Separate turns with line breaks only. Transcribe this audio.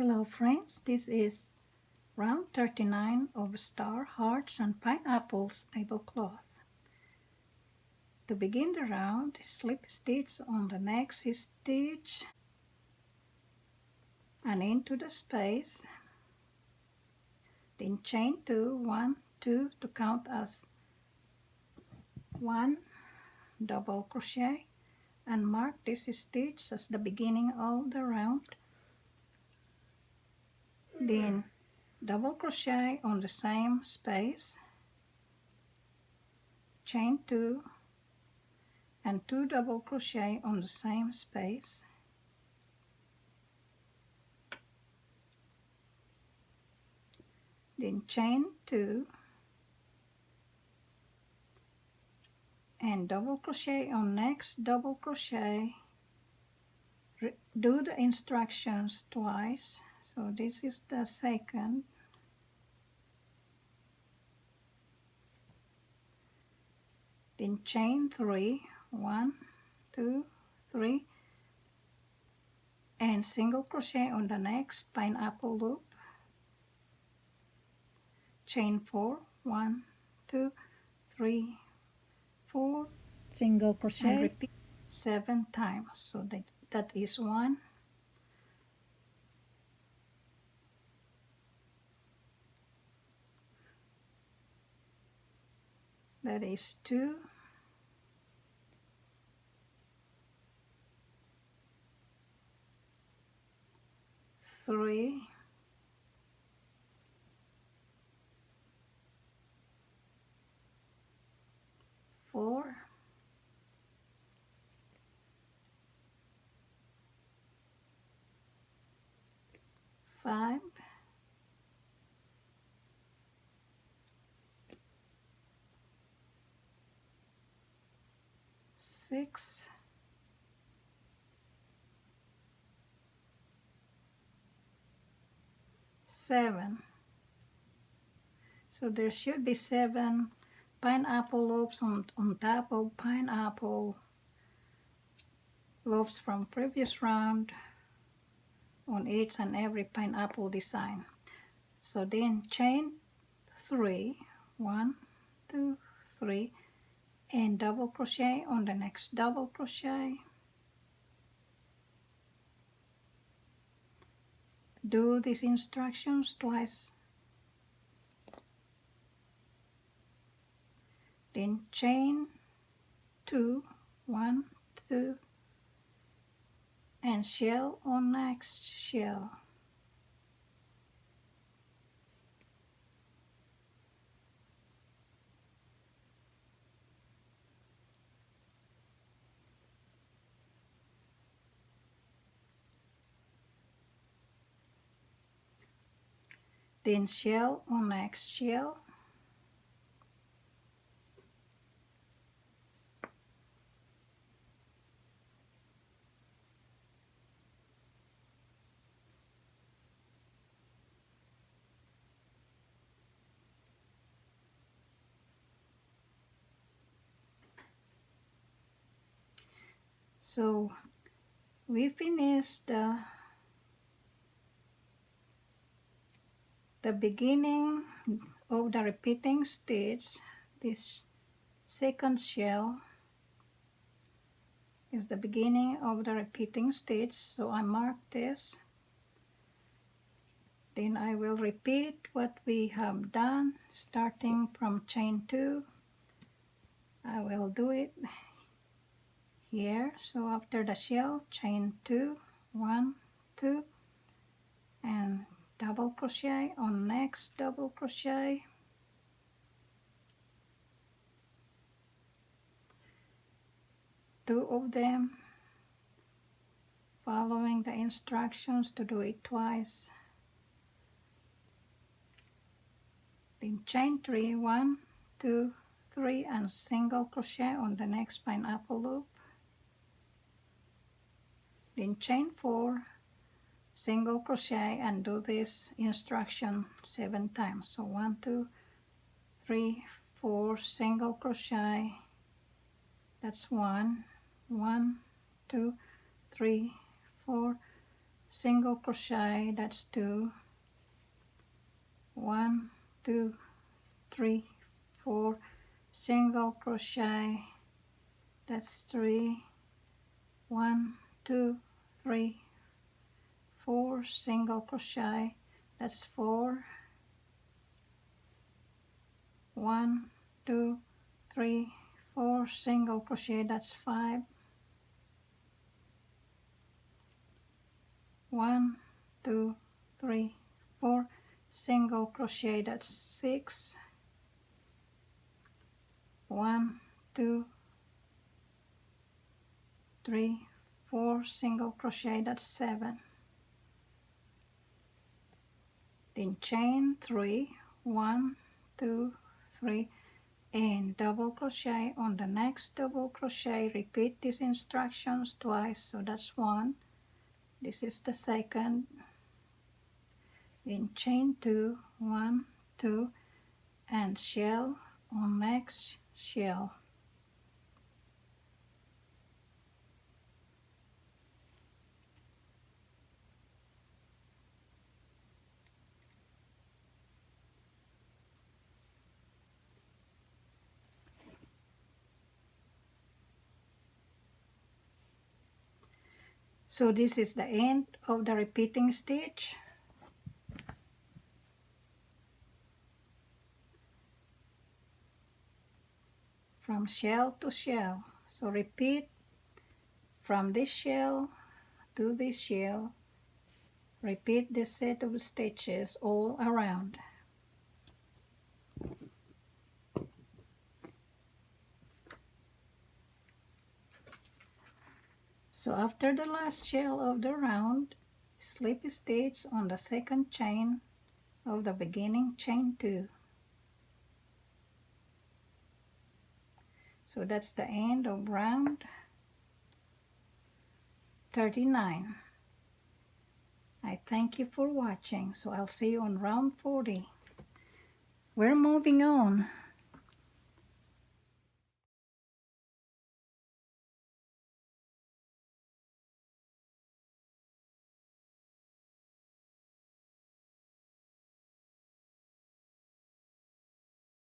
Hello friends, this is round 39 of Star, Hearts and Pineapples tablecloth. To begin the round, slip stitch on the next stitch and into the space, then chain 2, 1, 2 to count as 1 double crochet and mark this stitch as the beginning of the round. Then double crochet on the same space, chain 2 and 2 double crochet on the same space, then chain 2 and double crochet on next double crochet. Do the instructions twice, so this is the second, then chain 3, 1, 2, 3, and single crochet on the next pineapple loop, chain 4, 1, 2, 3, 4,
single crochet,
and repeat 7 times. So that is 1, that is 2, three, 4, 5, 6, 7. So there should be 7 pineapple loops on top of pineapple loops from previous round on each and every pineapple design. So then chain 3, 1, 2, 3, and double crochet on the next double crochet. Do these instructions twice. Then chain 2, 1, 2, and shell on next shell. Then shell on next shell. So we finished the beginning of the repeating stitch. This second shell is the beginning of the repeating stitch, so I mark this. Then I will repeat what we have done starting from chain 2. I will do it here. So after the shell, chain 2, 1, 2, and double crochet on next double crochet. Two of them, following the instructions to do it twice. Then chain 3, 1, 2, 3, and single crochet on the next pineapple loop. Then chain 4, single crochet, and do this instruction 7 times. So 1, 2, 3, 4, single crochet. That's 1, 1, 2, 3, 4, single crochet, that's 2, 1, 2, 3, 4, single crochet, that's 3, 1, 2, 3, 4, single crochet, that's 4, 1, 2, 3, 4, single crochet, that's 5, 1, 2, 3, 4, single crochet, that's 6, 1, 2, 3, 4, single crochet, that's 7. Then chain 3, 1, 2, 3, and double crochet on the next double crochet. Repeat these instructions twice, so that's 1. This is the second. Then chain 2, 1, 2, and shell on next shell. So this is the end of the repeating stitch. From shell to shell. So repeat from this shell to this shell. Repeat this set of stitches all around. So after the last shell of the round, slip stitch on the second chain of the beginning chain 2. So that's the end of round 39. I thank you for watching. So I'll see you on round 40. We're moving on